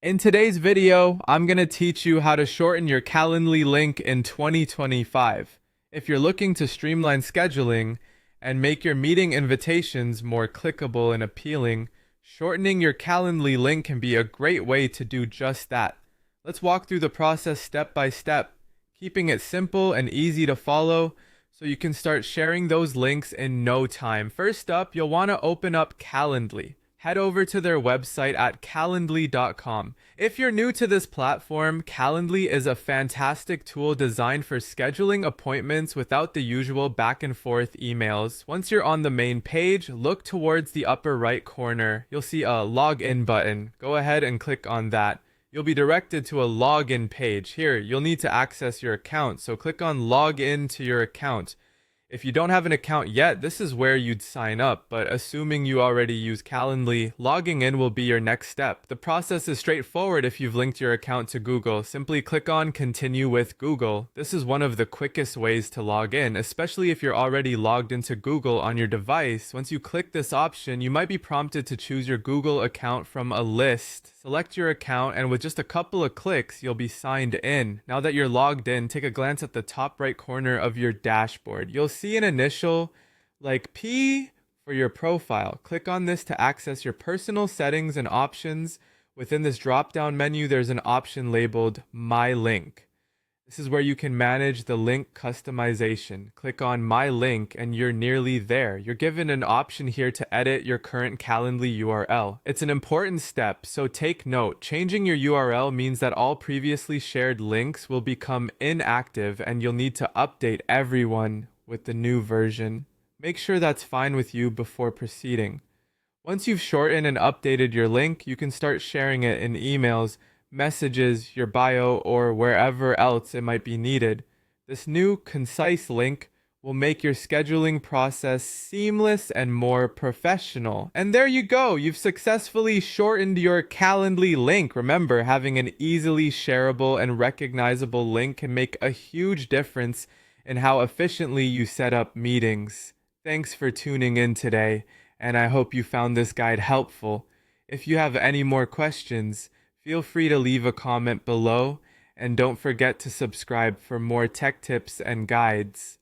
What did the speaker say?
In today's video, I'm going to teach you how to shorten your Calendly link in 2025. If you're looking to streamline scheduling and make your meeting invitations more clickable and appealing, shortening your Calendly link can be a great way to do just that. Let's walk through the process step by step, keeping it simple and easy to follow so you can start sharing those links in no time. First up, you'll want to open up Calendly. Head over to their website at calendly.com. If you're new to this platform, Calendly is a fantastic tool designed for scheduling appointments without the usual back and forth emails. Once you're on the main page, look towards the upper right corner. You'll see a login button. Go ahead and click on that. You'll be directed to a login page. Here, you'll need to access your account, so click on log in to your account. If you don't have an account yet, this is where you'd sign up, but assuming you already use Calendly, logging in will be your next step. The process is straightforward if you've linked your account to Google. Simply click on Continue with Google. This is one of the quickest ways to log in, especially if you're already logged into Google on your device. Once you click this option, you might be prompted to choose your Google account from a list. Select your account, and with just a couple of clicks, you'll be signed in. Now that you're logged in, take a glance at the top right corner of your dashboard. You'll see an initial P for your profile. Click on this to access your personal settings and options. Within this drop-down menu, there's an option labeled My Link. This is where you can manage the link customization. Click on My Link and you're nearly there. You're given an option here to edit your current Calendly URL. It's an important step, so take note. Changing your URL means that all previously shared links will become inactive and you'll need to update everyone with the new version. Make sure that's fine with you before proceeding. Once you've shortened and updated your link, you can start sharing it in emails, messages, your bio, or wherever else it might be needed. This new, concise link will make your scheduling process seamless and more professional. And there you go, you've successfully shortened your Calendly link. Remember, having an easily shareable and recognizable link can make a huge difference in how efficiently you set up meetings. Thanks for tuning in today, and I hope you found this guide helpful. If you have any more questions, feel free to leave a comment below, and don't forget to subscribe for more tech tips and guides.